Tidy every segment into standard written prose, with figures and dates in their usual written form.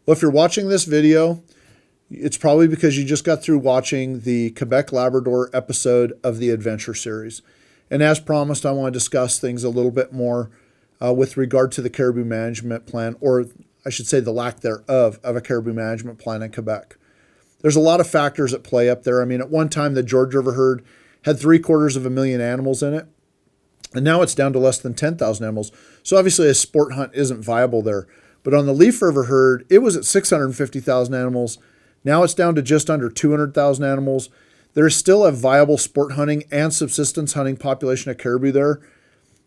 Well, if you're watching this video, it's probably because you just got through watching the Quebec Labrador episode of the Adventure series. And as promised, I want to discuss things a little bit more with regard to the caribou management plan, or I should say the lack thereof of a caribou management plan in Quebec. There's a lot of factors at play up there. I mean, at one time, the George River herd had 750,000 animals in it, and now it's down to less than 10,000 animals. So obviously a sport hunt isn't viable there. But on the Leaf River herd, it was at 650,000 animals. Now it's down to just under 200,000 animals. There is still a viable sport hunting and subsistence hunting population of caribou there.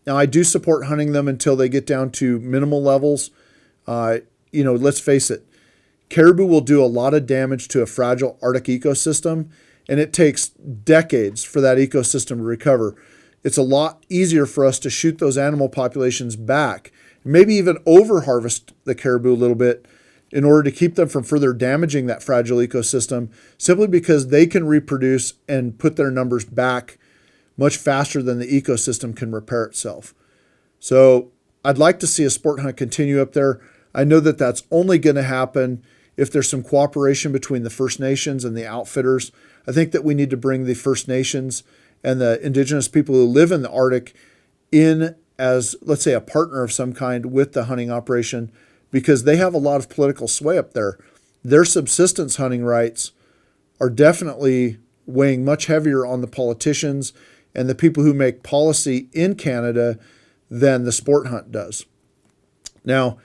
Now, I do support hunting them until they get down to minimal levels. Let's face it, caribou will do a lot of damage to a fragile Arctic ecosystem, and it takes decades for that ecosystem to recover. It's a lot easier for us to shoot those animal populations back, maybe even over-harvest the caribou a little bit in order to keep them from further damaging that fragile ecosystem, simply because they can reproduce and put their numbers back much faster than the ecosystem can repair itself. So I'd like to see a sport hunt continue up there. I know that that's only going to happen if there's some cooperation between the First Nations and the outfitters. I think that we need to bring the First Nations and the indigenous people who live in the Arctic in as, let's say, a partner of some kind with the hunting operation, because they have a lot of political sway up there. Their subsistence hunting rights are definitely weighing much heavier on the politicians and the people who make policy in Canada than the sport hunt does. Now,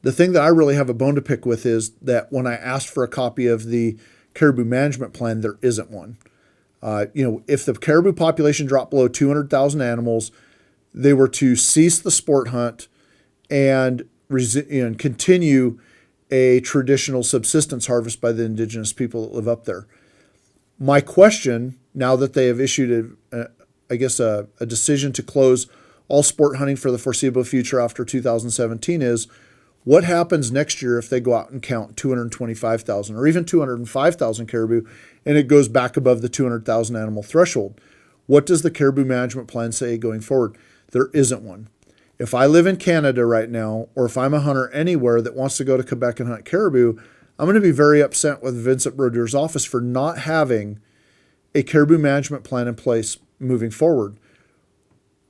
the thing that I really have a bone to pick with is that when I asked for a copy of the caribou management plan, there isn't one. If the caribou population dropped below 200,000 animals, they were to cease the sport hunt and continue a traditional subsistence harvest by the indigenous people that live up there. My question, now that they have issued a decision to close all sport hunting for the foreseeable future after 2017, is what happens next year if they go out and count 225,000 or even 205,000 caribou and it goes back above the 200,000 animal threshold? What does the caribou management plan say going forward? There isn't one. If I live in Canada right now, or if I'm a hunter anywhere that wants to go to Quebec and hunt caribou, I'm going to be very upset with Vincent Brodeur's office for not having a caribou management plan in place moving forward.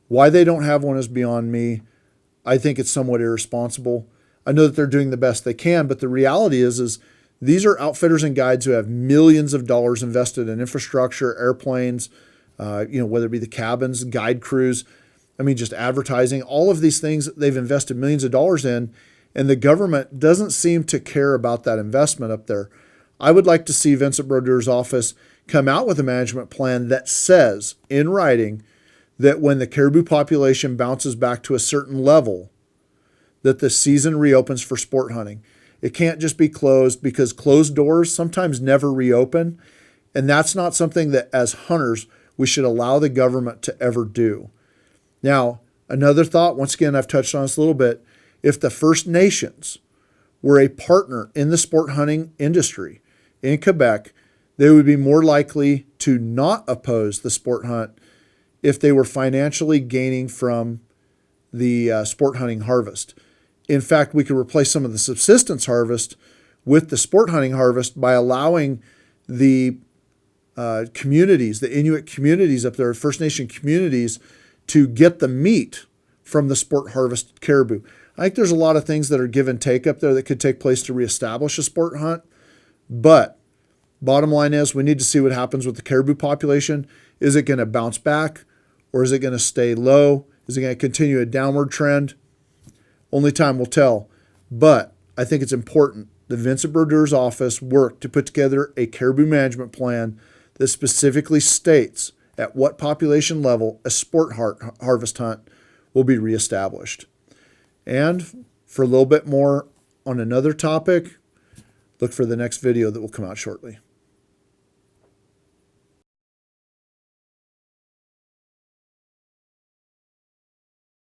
Why they don't have one is beyond me. I think it's somewhat irresponsible. I know that they're doing the best they can, but the reality is these are outfitters and guides who have millions of dollars invested in infrastructure, airplanes, whether it be the cabins, guide crews, just advertising, all of these things they've invested millions of dollars in, and the government doesn't seem to care about that investment up there. I would like to see Vincent Brodeur's office come out with a management plan that says in writing that when the caribou population bounces back to a certain level, that the season reopens for sport hunting. It can't just be closed, because closed doors sometimes never reopen, and that's not something that as hunters we should allow the government to ever do. Now, another thought, once again, I've touched on this a little bit, if the First Nations were a partner in the sport hunting industry in Quebec, they would be more likely to not oppose the sport hunt if they were financially gaining from the sport hunting harvest. In fact, we could replace some of the subsistence harvest with the sport hunting harvest by allowing the communities, the Inuit communities up there, First Nation communities, to get the meat from the sport harvest caribou. I think there's a lot of things that are give and take up there that could take place to reestablish a sport hunt. But bottom line is we need to see what happens with the caribou population. Is it going to bounce back, or is it going to stay low? Is it going to continue a downward trend? Only time will tell. But I think it's important that Vincent Brodeur's office work to put together a caribou management plan that specifically states at what population level a sport harvest hunt will be reestablished. And for a little bit more on another topic, look for the next video that will come out shortly.